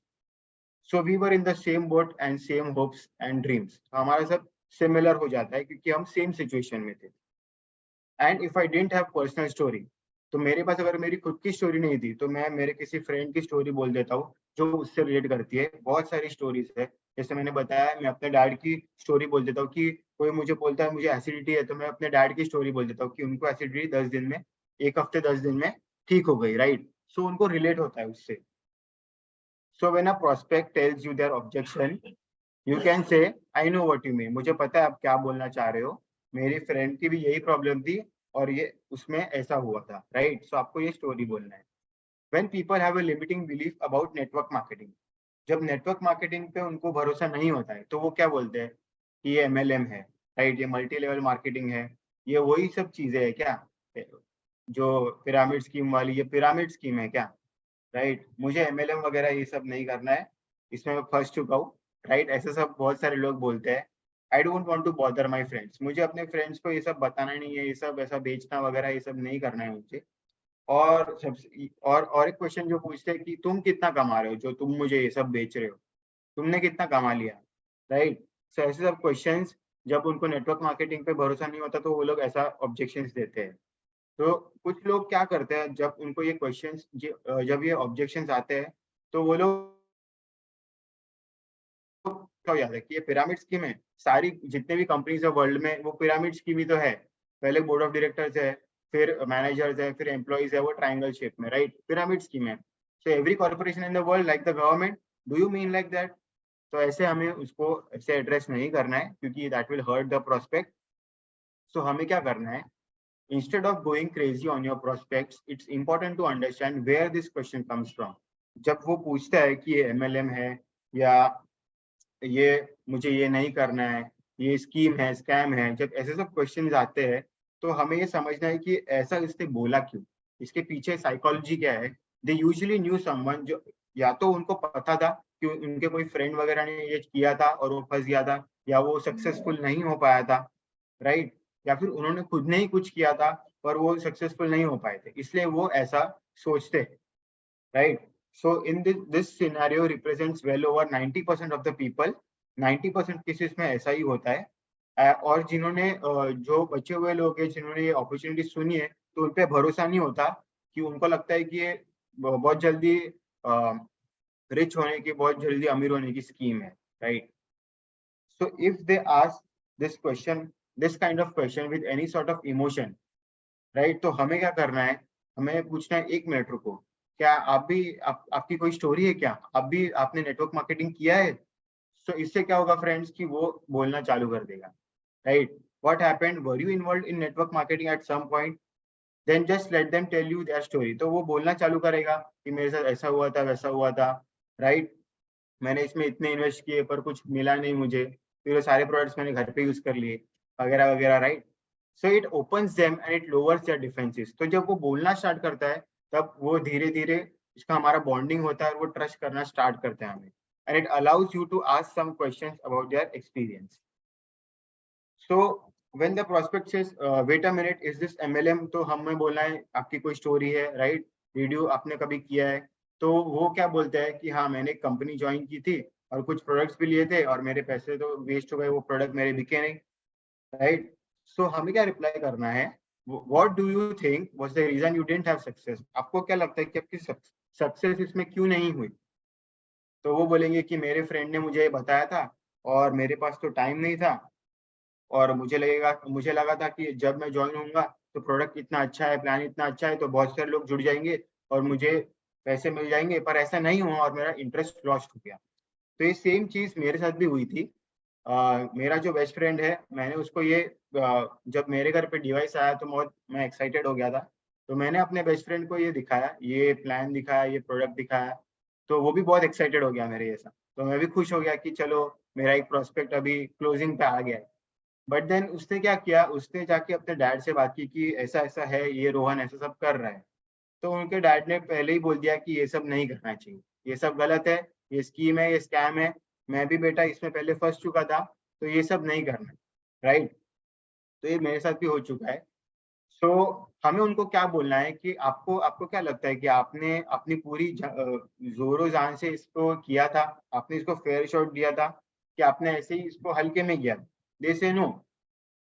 So we were in the same boat and same hopes and dreams, हमारा सब सिमिलर हो जाता है क्योंकि हम सेम सिचुएशन में थे। And if I didn't have personal story, तो मेरे पास अगर मेरी खुद की स्टोरी नहीं थी तो मैं मेरे किसी फ्रेंड की स्टोरी बोल देता हूँ जो उससे रिलेट करती है। बहुत सारी स्टोरीज है, जैसे मैंने बताया मैं अपने डैड की स्टोरी बोल देता हूँ कि कोई मुझे बोलता है मुझे एसिडिटी है, तो मैं अपने डैड की स्टोरी बोल देता हूँ कि उनको एसिडिटी 10 दिन में, 1 हफ्ते 10 दिन में ठीक हो गई, राइट। सो उनको रिलेट होता है उससे। So when a prospect tells you their objection, you can say I know what you mean, मुझे पता है आप क्या बोलना चाह रहे हो, मेरी फ्रेंड की भी यही प्रॉब्लम थी और ये उसमें ऐसा हुआ था, राइट। सो आपको ये स्टोरी बोलना है। When people have a limiting belief about network marketing, जब नेटवर्क मार्केटिंग पे उनको भरोसा नहीं होता है तो वो क्या बोलते हैं कि ये एमएलएम है, राइट, ये मल्टी लेवल मार्केटिंग है, ये वही सब चीजें है क्या जो पिरामिड स्कीम वाली, ये पिरामिड स्कीम है क्या, राइट। मुझे एमएलएम वगैरह ये सब नहीं करना है, इसमें मैं फंस चुका हूँ, राइट। ऐसे सब बहुत सारे लोग बोलते हैं। I don't want to bother my friends, मुझे अपने फ्रेंड्स को ये सब बताना नहीं है, ये सब ऐसा बेचना वगैरह ये सब नहीं करना है मुझे। और सबसे और एक क्वेश्चन जो पूछते हैं कि तुम कितना कमा रहे हो जो तुम मुझे ये सब बेच रहे हो, तुमने कितना कमा लिया, राइट। सो ऐसे सब क्वेश्चंस, जब उनको नेटवर्क मार्केटिंग पे भरोसा नहीं होता तो वो लोग ऐसा ऑब्जेक्शंस देते हैं। तो कुछ लोग क्या करते हैं जब उनको ये क्वेश्चंस जब ये ऑब्जेक्शंस आते हैं तो वो लोग क्या हो जाता है कि ये पिरामिड स्कीम है, सारी जितने भी कंपनीज है वर्ल्ड में वो पिरामिड स्कीम ही तो है। पहले बोर्ड ऑफ डायरेक्टर्स है, फिर मैनेजर्स है, फिर एम्प्लॉइज है, वो ट्रायंगल शेप में, राइट, पिरामिड स्कीम है। So every corporation in the world like the government, do you mean like that? तो ऐसे हमें उसको ऐसे एड्रेस नहीं करना है क्योंकि that will hurt the prospect. So हमें क्या करना है, instead of going crazy on your prospects, it's important to understand where this question comes from. जब वो पूछता है कि ये एमएलएम है या ये मुझे ये नहीं करना है, ये स्कीम है, स्कैम है, जब ऐसे सब क्वेश्चंस आते हैं तो हमें ये समझना है कि ऐसा इसने बोला क्यों, इसके पीछे साइकोलॉजी क्या है। दे यूजुअली न्यू समवन, जो या तो उनको पता था कि उनके कोई फ्रेंड वगैरह ने ये किया था और वो फंस गया था, या वो सक्सेसफुल नहीं हो पाया था, राइट, या फिर उन्होंने खुद ने ही कुछ किया था पर वो सक्सेसफुल नहीं हो पाए थे, इसलिए वो ऐसा सोचते हैं, right. So in this scenario represents well over 90% of the people, 90% cases में ऐसा ही होता है। और जिन्होंने जो बचे हुए लोग हैं जिन्होंने ये अपॉर्चुनिटी सुनी है तो उन पे भरोसा नहीं होता, कि उनको लगता है कि ये बहुत जल्दी रिच होने की, बहुत जल्दी अमीर होने की स्कीम है, right. So if they ask this question, this kind of question with any sort of emotion, right? तो हमें क्या करना है? हमें पूछना है, 1 मिनट रुको, क्या आप भी आपकी कोई स्टोरी है क्या? आप भी आपने नेटवर्क मार्केटिंग किया है? So इससे क्या होगा फ्रेंड्स कि वो बोलना चालू कर देगा, right? What happened? Were you involved in network marketing at some point? Then just let them tell you their story. तो वो बोलना चालू करेगा कि मेरे साथ ऐसा हुआ था, वैसा हुआ था, right? मैंने इसमें इतने इन्वेस्ट किए पर कुछ मिला नहीं मुझे, फिर वो सारे प्रोडक्ट्स मैंने घर पे यूज कर लिए, वगैरह वगैरह, right. So it opens them and it lowers their defences. तो जब वो बोलना स्टार्ट करता है तब वो धीरे धीरे इसका हमारा बॉन्डिंग होता है और वो ट्रस्ट करना स्टार्ट करते हैं हमें, and it allows you to ask some questions about their experience. So when the prospect says wait a minute, is this MLM, तो हमें बोलना है आपकी कोई स्टोरी है, राइट, वीडियो आपने कभी किया है। तो वो क्या बोलते हैं कि हाँ मैंने एक कंपनी ज्वाइन की थी और कुछ प्रोडक्ट्स भी लिए थे और मेरे पैसे तो वेस्ट हो गए, वो प्रोडक्ट मेरे बिके नहीं, राइट। सो हमें क्या रिप्लाई करना है, what do you think was the reason you didn't have success, आपको क्या लगता है कि आपकी सक्सेस इसमें क्यों नहीं हुई? तो वो बोलेंगे कि मेरे फ्रेंड ने मुझे बताया था और मेरे पास तो टाइम नहीं था, और मुझे लगा था कि जब मैं जॉइन होऊंगा तो प्रोडक्ट इतना अच्छा है, प्लान इतना अच्छा है तो बहुत सारे लोग जुड़ जाएंगे और मुझे पैसे मिल जाएंगे, पर ऐसा नहीं हुआ और मेरा इंटरेस्ट लॉस्ट हो गया। तो ये सेम चीज मेरे साथ भी हुई थी। मेरा जो बेस्ट फ्रेंड है, मैंने उसको ये जब मेरे घर पे डिवाइस आया तो बहुत मैं एक्साइटेड हो गया था, तो मैंने अपने बेस्ट फ्रेंड को ये दिखाया, ये प्लान दिखाया, ये प्रोडक्ट दिखाया, तो वो भी बहुत एक्साइटेड हो गया मेरे जैसा। तो मैं भी खुश हो गया कि चलो मेरा एक प्रोस्पेक्ट अभी क्लोजिंग पे आ गया है। बट देन उसने क्या किया, उसने जाके अपने डैड से बात की कि ऐसा ऐसा है, ये रोहन ऐसा सब कर रहा है। तो उनके डैड ने पहले ही बोल दिया कि ये सब नहीं करना चाहिए, ये सब गलत है, ये स्कीम है, ये स्कैम है, मैं भी बेटा इसमें पहले फंस चुका था, तो ये सब नहीं करना, राइट? तो ये मेरे साथ भी हो चुका है। सो हमें उनको क्या बोलना है कि आपको आपको क्या लगता है कि आपने अपनी पूरी जोरों जान से इसको किया था, आपने इसको फेयर शॉट दिया था, कि आपने ऐसे ही इसको हल्के में किया? दे से नो,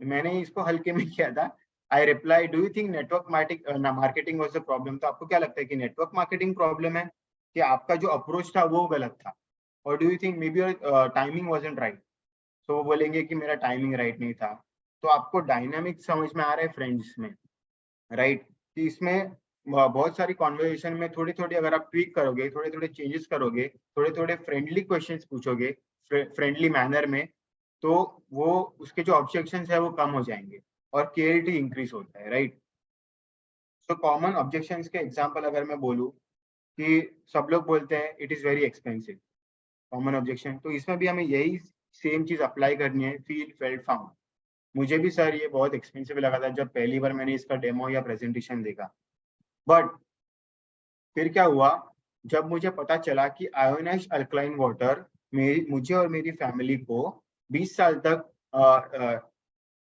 मैंने इसको हल्के में किया था। I reply, do you think network marketing was the problem? तो आपको क्या लगता है कि नेटवर्क मार्केटिंग प्रॉब्लम है, कि आपका जो अप्रोच था वो गलत था? और do you think may be your timing wasn't right? तो वो बोलेंगे कि मेरा टाइमिंग राइट नहीं था। तो आपको डायनामिक समझ में आ रहा है फ्रेंड्स में, राइट? कि इसमें बहुत सारी कॉन्वर्सेशन में थोड़ी थोड़ी अगर आप ट्वीक करोगे, थोड़े थोड़े चेंजेस करोगे, थोड़े थोड़े फ्रेंडली क्वेश्चंस पूछोगे फ्रेंडली मैनर में, तो वो उसके जो ऑब्जेक्शंस है वो कम हो जाएंगे और क्लियरिटी इंक्रीज होता है, राइट? सो कॉमन ऑब्जेक्शंस के एग्जांपल अगर मैं बोलूं कि सब लोग बोलते हैं it is very expensive, common objection. तो इसमें भी हमें यही सेम चीज अप्लाई करनी है, फील फेल्ट फाउंड। मुझे भी सर ये बहुत एक्सपेंसिव लगा था जब पहली बार मैंने इसका डेमो या प्रेजेंटेशन देखा, बट फिर क्या हुआ, जब मुझे पता चला कि आयोनाइज्ड अल्कलाइन वाटर मुझे और मेरी फैमिली को 20 साल तक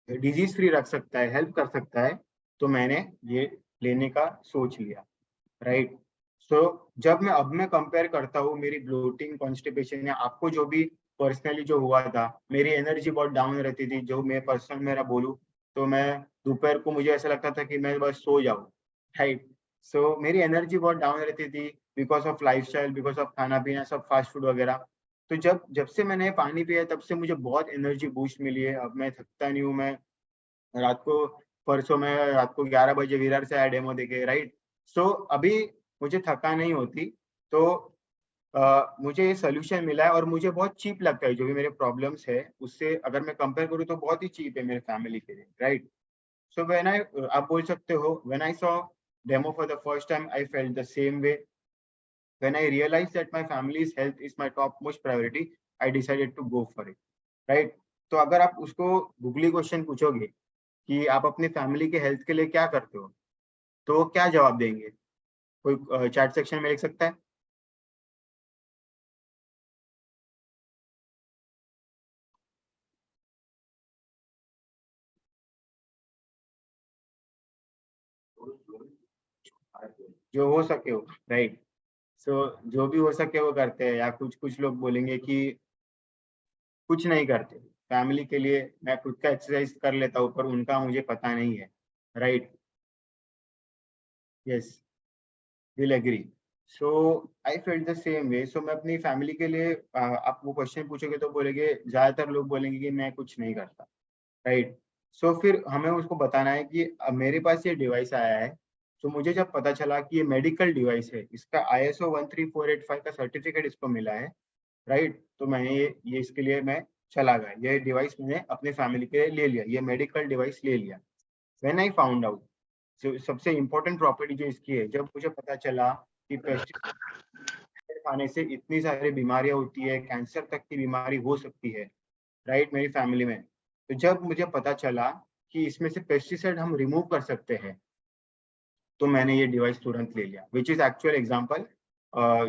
डिजीज फ्री रख सकता है, हेल्प कर सकता है, तो मैंने ये लेने का सोच लिया, राइट? सो जब मैं कंपेयर करता हूँ मेरी ब्लोटिंग, कॉन्स्टिपेशन या आपको जो भी पर्सनली जो हुआ था, मेरी एनर्जी बहुत डाउन रहती थी। जो मैं पर्सनल मेरा बोलूँ तो मैं दोपहर को मुझे ऐसा लगता था कि मैं बस सो जाऊँ, राइट? सो मेरी एनर्जी बहुत डाउन रहती थी because of lifestyle, because of खाना पीना सब फास्ट फूड वगैरह। तो जब जब से मैंने पानी पिया तब से मुझे बहुत एनर्जी बूस्ट मिली है। अब मैं थकता नहीं हूँ। मैं रात को परसों मैं रात को 11 बजे विरार से आया डेमो देके, राइट? सो अभी मुझे थका नहीं होती। तो मुझे ये सोल्यूशन मिला है और मुझे बहुत चीप लगता है। जो भी मेरे प्रॉब्लम्स है उससे अगर मैं कंपेयर करूँ तो बहुत ही चीप है मेरे फैमिली के लिए, राइट? सो व्हेन आई आप बोल सकते हो when I saw demo for the first time I felt the same way. When I realise that my family's health is my top most priority, I decided to go for it, right? तो अगर आप उसको गूगली क्वेश्चन पूछोगे कि आप अपनी फैमिली के हेल्थ के लिए क्या करते हो, तो क्या जवाब देंगे? कोई चैट सेक्शन में लिख सकता है? जो हो सके हो, राइट? सो जो भी हो सके वो करते हैं। या कुछ कुछ लोग बोलेंगे कि कुछ नहीं करते, फैमिली के लिए मैं खुद का एक्सरसाइज कर लेता हूँ, पर उनका मुझे पता नहीं है, right? Yes, will agree. So I felt the same way. So मैं अपनी फैमिली के लिए आप वो क्वेश्चन पूछोगे तो बोलेंगे, ज्यादातर लोग बोलेंगे कि मैं कुछ नहीं करता, राइट? सो फिर हमें उसको बताना है कि मेरे पास ये डिवाइस आया है। तो मुझे जब पता चला कि ये मेडिकल डिवाइस है, इसका ISO 13485 का सर्टिफिकेट इसको मिला है, राइट? तो मैंने ये इसके लिए मैं चला गया, ये डिवाइस मैंने अपने फैमिली के लिए ले लिया, ये मेडिकल डिवाइस ले लिया। व्हेन आई फाउंड आउट, जो सबसे इम्पोर्टेंट प्रॉपर्टी जो इसकी है, जब मुझे पता चला कि पेस्टिसाइड खाने से इतनी सारी बीमारियां होती है, कैंसर तक की बीमारी हो सकती है, राइट, मेरी फैमिली में। तो जब मुझे पता चला कि इसमें से पेस्टिसाइड हम रिमूव कर सकते हैं, तो मैंने ये डिवाइस तुरंत ले लिया, विच इज एक्चुअल एग्जाम्पल।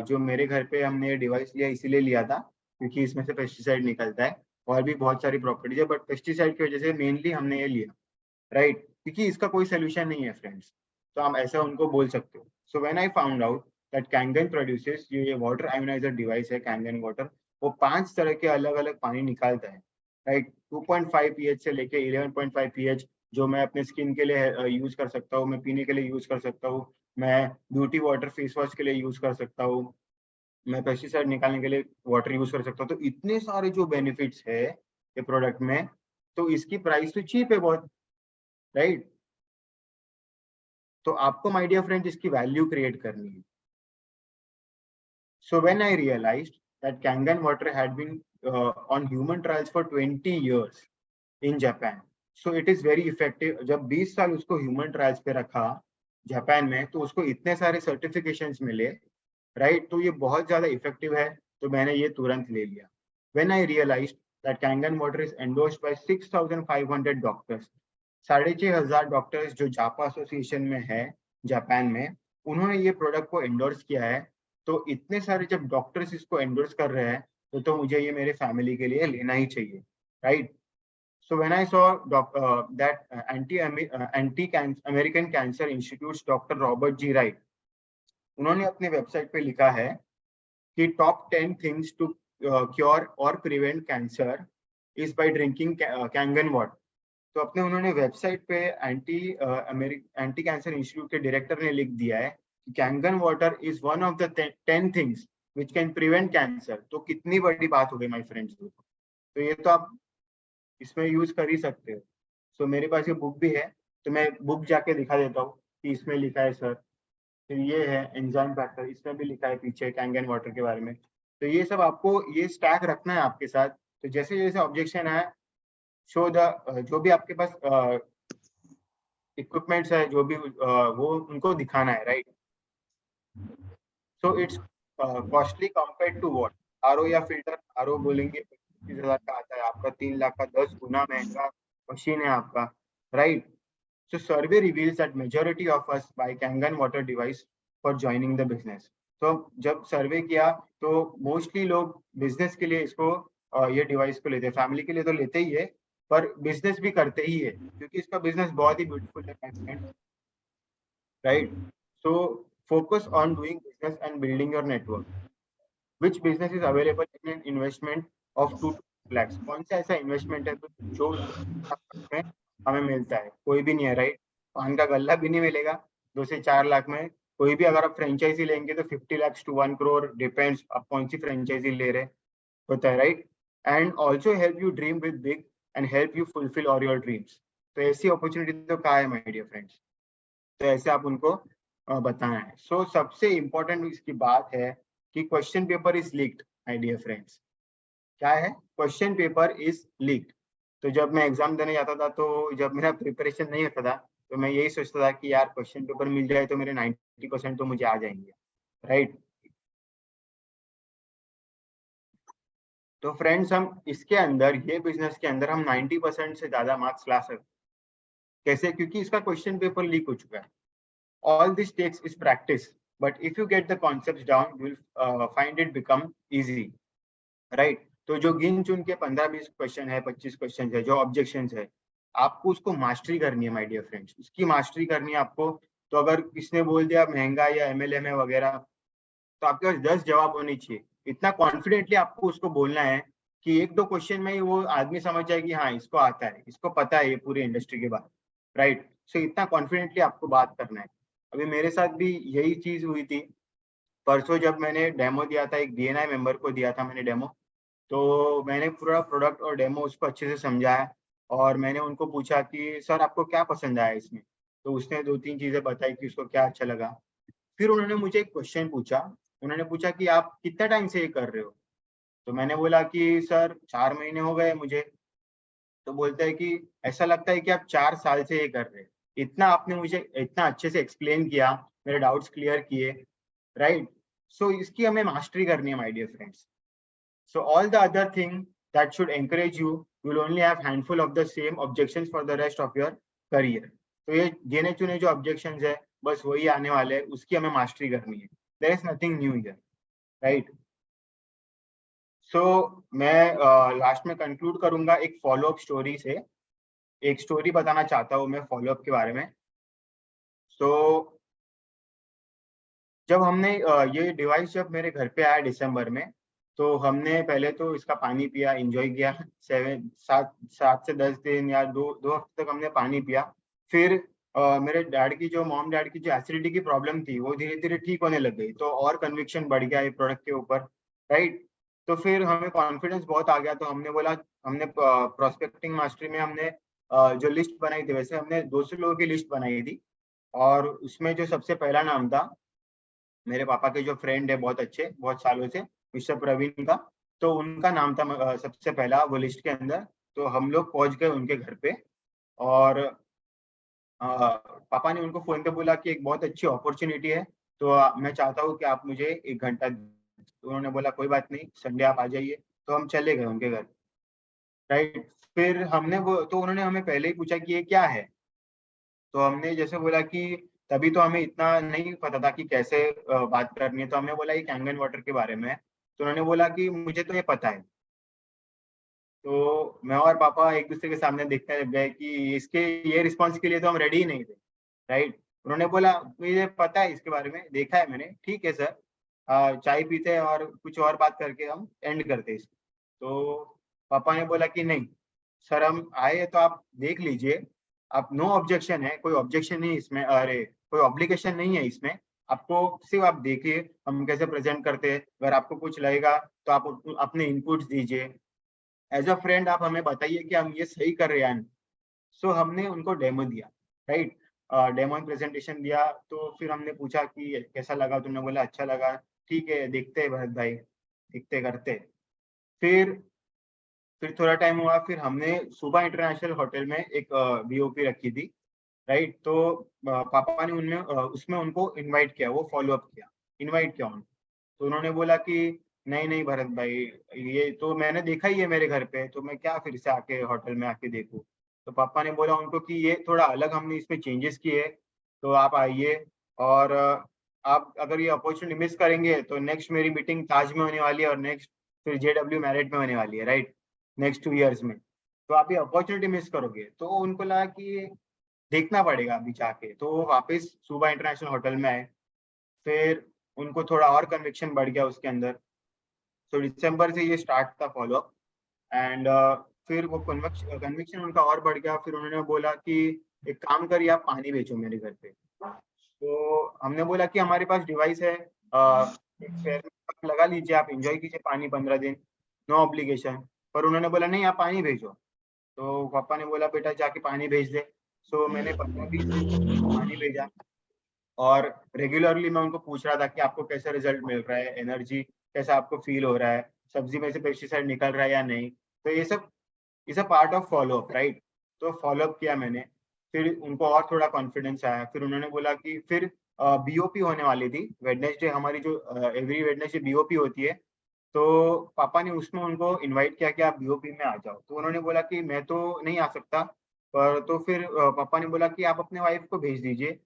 जो मेरे घर पे हमने ये डिवाइस लिया इसीलिए लिया था क्योंकि इसमें से पेस्टिसाइड निकलता है। और भी बहुत सारी प्रॉपर्टीज है, बट पेस्टिसाइड की वजह से मेनली हमने ये लिया, राइट? क्योंकि इसका कोई सोल्यूशन नहीं है फ्रेंड्स। तो हम ऐसा उनको बोल सकते हो। So when I found out that Kangen produces, ये वाटर आयोनाइजर डिवाइस है कैंगन वाटर, वो 5 तरह के अलग अलग पानी निकालता है, राइट? 2.5 pH से लेके 11.5 pH, जो मैं अपने स्किन के लिए यूज कर सकता हूँ, मैं पीने के लिए यूज कर सकता हूँ, मैं ब्यूटी वाटर फेस वॉश के लिए यूज कर सकता हूँ, मैं पेस्टिसाइड निकालने के लिए वाटर यूज कर सकता हूँ। तो इतने सारे जो बेनिफिट्स है ये प्रोडक्ट में, तो इसकी प्राइस तो चीप है बहुत, राइट? तो आपको माय डियर फ्रेंड्स इसकी वैल्यू क्रिएट करनी है। So when I realized that Kangen water had been on human trials for 20 years in Japan, so it is very effective. जब 20 साल उसको ह्यूमन ट्रायल्स पे रखा जापान में, तो उसको इतने सारे सर्टिफिकेशंस मिले, राइट? तो ये बहुत ज्यादा इफेक्टिव है, तो मैंने ये तुरंत ले लिया। When I realized that Kangen water is endorsed by 6,500 doctors, 6,500 doctors जो जापा एसोसिएशन में है जापान में, उन्होंने ये प्रोडक्ट को एंडोर्स किया है। तो इतने सारे जब डॉक्टर्स इसको एंडोर्स कर रहे हैं तो मुझे ये मेरे फैमिली के लिए लेना ही चाहिए, right? So when I saw that American Cancer Institute's Dr. Robert G. Wright, उन्होंने अपने वेबसाइट पे लिखा है कि टॉप 10 थिंग्स टू क्योर और prevent cancer is by drinking Kangen water. तो अपने उन्होंने वेबसाइट पे एंटी कैंसर इंस्टीट्यूट के डायरेक्टर ने लिख दिया है कि Kangen water is one of the 10 things which can prevent cancer. तो कितनी बड़ी बात हो गई माय फ्रेंड्स। तो ये तो आप इसमें यूज कर ही सकते हो। सो मेरे पास ये बुक भी है, तो मैं बुक जाके दिखा देता हूँ कि इसमें लिखा है सर। फिर ये है एंजाइम फैक्टर, इसमें भी लिखा है पीछे कैंगन वाटर के बारे में। तो ये सब आपको ये स्टैक रखना है आपके साथ। तो जैसे जैसे ऑब्जेक्शन आए शो द जो भी आपके पास इक्विपमेंट्स है, जो भी वो उनको दिखाना है, right? So it's costly compared to what? RO या फिल्टर? आरओ बोलेंगे 25,000 का आता है, आपका 3 लाख का 10 गुना महंगा मशीन है आपका, right? So survey reveals that majority of us buy Kangen water device for joining the business. तो जब सर्वे किया तो मोस्टली लोग बिजनेस के लिए इसको ये डिवाइस को लेते हैं। फैमिली के लिए तो लेते ही है, पर बिजनेस भी करते ही है, क्योंकि इसका बिजनेस बहुत ही ब्यूटीफुल है, right? So focus on doing business and building your network. Which business is available in an investment of 2 lakhs? कौन सा ऐसा इन्वेस्टमेंट है जो में हमें मिलता है? कोई भी नहीं है, राइट? पान का गल्ला भी नहीं मिलेगा 2 से 4 लाख में। कोई भी अगर आप फ्रेंचाइजी लेंगे तो 50 lakhs to 1 crore, डिपेंड्स आप कौन सी फ्रेंचाइजी ले रहे होता है, right? And also help you dream with big and help you fulfil all your dreams. तो ऐसी अपॉर्चुनिटी तो कहाँ है माय डियर फ्रेंड्स? तो ऐसे आप उनको बताना है। सो सबसे इम्पोर्टेंट इसकी बात है कि question paper is leaked my dear friends. क्या है? Question paper is leaked. तो जब मैं एग्जाम देने जाता था, तो जब मेरा प्रिपरेशन नहीं होता था, तो मैं यही सोचता था कि यार क्वेश्चन पेपर मिल जाए तो मेरे 90% तो मुझे आ जाएंगे, राइट? तो फ्रेंड्स हम इसके अंदर, ये बिजनेस के अंदर हम 90% से ज्यादा मार्क्स ला सकते। कैसे? क्योंकि इसका क्वेश्चन पेपर लीक हो चुका है। All this takes is practice, but if you get the concepts down you will find it become easy, right? तो जो गिन चुन के 15-20 क्वेश्चन है, 25 क्वेश्चन है, जो ऑब्जेक्शन है, आपको उसको मास्टरी करनी है माय डियर फ्रेंड्स। उसकी मास्टरी करनी है आपको। तो अगर किसने बोल दिया महंगा या एमएलएम है वगैरह, तो आपके पास 10 जवाब होने चाहिए। इतना कॉन्फिडेंटली आपको उसको बोलना है कि 1-2 क्वेश्चन में ही वो आदमी समझ जाए कि हाँ इसको आता है, इसको पता है ये पूरी इंडस्ट्री के बारे में, राइट? सो इतना कॉन्फिडेंटली आपको बात करना है। अभी मेरे साथ भी यही चीज हुई थी। परसों जब मैंने डेमो दिया था, एक बीएनआई मेंबर को दिया था मैंने डेमो, तो मैंने पूरा प्रोडक्ट और डेमो उसको अच्छे से समझाया और मैंने उनको पूछा कि सर आपको क्या पसंद आया इसमें? तो उसने 2-3 चीजें बताई कि उसको क्या अच्छा लगा। फिर उन्होंने मुझे एक क्वेश्चन पूछा। उन्होंने पूछा कि आप कितना टाइम से ये कर रहे हो? तो मैंने बोला कि सर 4 महीने हो गए मुझे। तो बोलते हैं कि ऐसा लगता है कि आप 4 साल से ये कर रहे हैं। इतना आपने मुझे इतना अच्छे से एक्सप्लेन किया, मेरे डाउट्स क्लियर किए, राइट? सो इसकी हमें मास्टरी करनी है my dear friends. So all the other thing that should encourage you, you will only have handful of the same objections for the rest of your career. तो ये गिने चुने जो objections है, बस वही आने वाले हैं, उसकी हमें मास्टरी करनी है। There is nothing new here, right? So मैं लास्ट में कंक्लूड करूंगा एक फॉलो अप स्टोरी से। एक स्टोरी बताना चाहता हूँ मैं फॉलो अप के बारे में। So जब हमने ये डिवाइस जब मेरे घर पे आया दिसंबर में, तो हमने पहले तो इसका पानी पिया, एंजॉय किया। 7 से 10 दिन या 2 हफ्ते तक हमने पानी पिया। फिर मेरे डैड की जो एसिडिटी की प्रॉब्लम थी, वो धीरे धीरे ठीक होने लग गई। तो और कन्विक्शन बढ़ गया ये प्रोडक्ट के ऊपर, राइट? तो फिर हमें कॉन्फिडेंस बहुत आ गया। तो हमने बोला, हमने प्रोस्पेक्टिंग मास्टरी में हमने जो लिस्ट बनाई थी, वैसे हमने 200 लोगों की लिस्ट बनाई थी। और उसमें जो सबसे पहला नाम था मेरे पापा के जो फ्रेंड है बहुत अच्छे, बहुत सालों से, मिस्टर प्रवीण का, तो उनका नाम था सबसे पहला वो लिस्ट के अंदर। तो हम लोग पहुंच गए उनके घर पे और पापा ने उनको फोन पे बोला कि एक बहुत अच्छी अपॉर्चुनिटी है, तो मैं चाहता हूँ कि आप मुझे 1 घंटा। तो उन्होंने बोला कोई बात नहीं, संडे आप आ जाइए। तो हम चले गए उनके घर, राइट? फिर हमने वो, तो उन्होंने हमें पहले ही पूछा कि ये क्या है। तो हमने जैसे बोला कि तभी तो हमें इतना नहीं पता था कि कैसे बात करनी है, तो हमने बोला ये कैंगन वाटर के बारे में है। तो उन्होंने बोला कि मुझे तो ये पता है। तो मैं और पापा एक दूसरे के सामने देखने लग गए कि इसके ये रिस्पॉन्स के लिए तो हम रेडी ही नहीं थे, राइट। उन्होंने बोला मुझे पता है इसके बारे में, देखा है मैंने, ठीक है सर, चाय पीते हैं और कुछ और बात करके हम एंड करते हैं इसको। तो पापा ने बोला कि नहीं सर, हम आए हैं तो आप देख लीजिए, आप नो ऑब्जेक्शन है, कोई ऑब्जेक्शन नहीं इसमें, अरे कोई ऑब्लिगेशन नहीं है इसमें, आपको सिर्फ आप देखिए हम कैसे प्रेजेंट करते हैं, अगर आपको कुछ लगेगा तो आप अपने इनपुट्स दीजिए, एज अ फ्रेंड आप हमें बताइए कि हम ये सही कर रहे हैं। सो हमने उनको डेमो दिया, राइट। डेमो प्रेजेंटेशन दिया, तो फिर हमने पूछा कि कैसा लगा, तुमने बोला अच्छा लगा, ठीक है देखते हैं भरत भाई, देखते करते। फिर फिर थोड़ा टाइम हुआ, फिर हमने सुबह इंटरनेशनल होटल में एक बीओपी रखी थी, राइट। तो पापा ने उनमें उसमें उनको इनवाइट किया, वो फॉलो अप किया, इनवाइट किया उनको। तो उन्होंने बोला कि नहीं नहीं भरत भाई, ये तो मैंने देखा ही है मेरे घर पे, तो मैं क्या फिर से आके होटल में आके देखूं। तो पापा ने बोला उनको कि ये थोड़ा अलग हमने इसमें चेंजेस किए, तो आप आइए, और आप अगर ये अपॉर्चुनिटी मिस करेंगे तो नेक्स्ट मेरी मीटिंग ताज में होने वाली है, और नेक्स्ट फिर JW मैरिट में होने वाली है, राइट, नेक्स्ट 2 इयर्स में। तो आप ये अपॉर्चुनिटी मिस करोगे। तो उनको लगा कि देखना पड़ेगा अभी जाके, तो वो वापस सुबह इंटरनेशनल होटल में आए। फिर उनको थोड़ा और कन्विक्शन बढ़ गया उसके अंदर। तो दिसंबर से ये स्टार्ट था फॉलो अप, एंड फिर वो कन्विक्शन उनका और बढ़ गया। फिर उन्होंने बोला कि एक काम करिए, आप पानी भेजो मेरे घर पे। तो हमने बोला कि हमारे पास डिवाइस है, एक फेयर में लगा लीजिए, आप एंजॉय कीजिए पानी 15 दिन, नो ऑब्लिगेशन। पर उन्होंने बोला नहीं, आप पानी भेजो। तो पापा ने बोला बेटा जाके पानी भेज दे। सो मैंने 15-20 दिन पानी भेजा, और रेगुलरली मैं उनको पूछ रहा था कि आपको कैसा रिजल्ट मिल रहा है, एनर्जी कैसा आपको फील हो रहा है, सब्जी में से पेस्टिसाइड निकल रहा है या नहीं। तो ये सब is a part of follow up, right. तो फॉलो अप किया मैंने, फिर उनको और थोड़ा कॉन्फिडेंस आया। फिर उन्होंने बोला कि फिर बीओपी होने वाली थी वेडनेसडे, हमारी जो एवरी वेडनेसडे बीओपी होती है। तो पापा ने उसमें उनको इनवाइट किया कि आप बीओपी में आ जाओ। तो उन्होंने बोला कि मैं तो नहीं आ सकता, पर तो फिर पापा ने बोला कि आप अपने वाइफ को भेज दीजिए,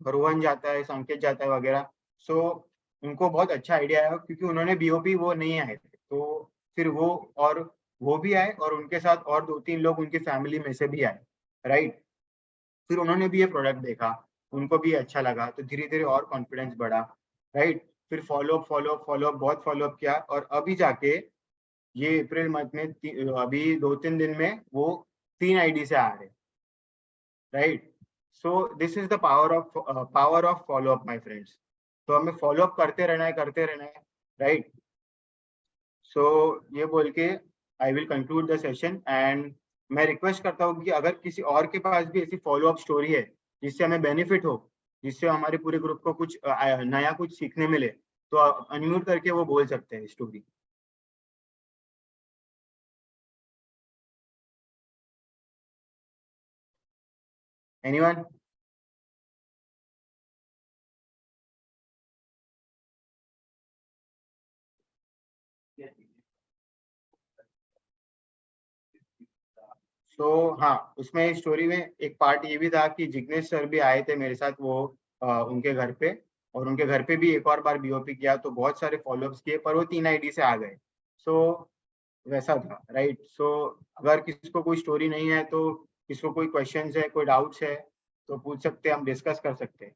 रोहन जाता है, संकेत जाता है वगैरह। सो उनको बहुत अच्छा आइडिया आया, क्योंकि उन्होंने बीओपी वो नहीं आए थे। तो फिर वो भी आए, और उनके साथ और 2-3 लोग उनकी फैमिली में से भी आए, राइट। फिर उन्होंने भी ये प्रोडक्ट देखा, उनको भी अच्छा लगा, तो धीरे-धीरे और कॉन्फिडेंस बढ़ा, राइट। फिर फॉलो अप बहुत फॉलो अप किया, और अभी जाके ये अप्रैल मंथ में अभी 2-3 दिन में वो 3 आईडी से आ रहे हैं, right. So this is the power of follow up my friends. तो हमें फॉलो अप करते रहना है, राइट। सो ये बोल के I will conclude the session, and मैं रिक्वेस्ट करता हूँ कि अगर किसी और के पास भी ऐसी फॉलो अप स्टोरी है जिससे हमें बेनिफिट हो, जिससे हमारे पूरे ग्रुप को कुछ नया कुछ सीखने मिले, तो अनम्यूट करके वो बोल सकते हैं स्टोरी। एनीवन? हाँ, उसमें स्टोरी में एक पार्ट ये भी था कि जिग्नेश सर भी आए थे मेरे साथ, वो उनके घर पे, और उनके घर पे भी एक और बार बीओपी किया, तो बहुत सारे फॉलोअप्स किए, पर वो 3 आईडी से आ गए। सो वैसा था, राइट। सो अगर किसी को कोई स्टोरी नहीं है, तो किसी को कोई क्वेश्चंस है, कोई डाउट्स है, तो पूछ सकते हैं, हम डिस्कस कर सकते हैं।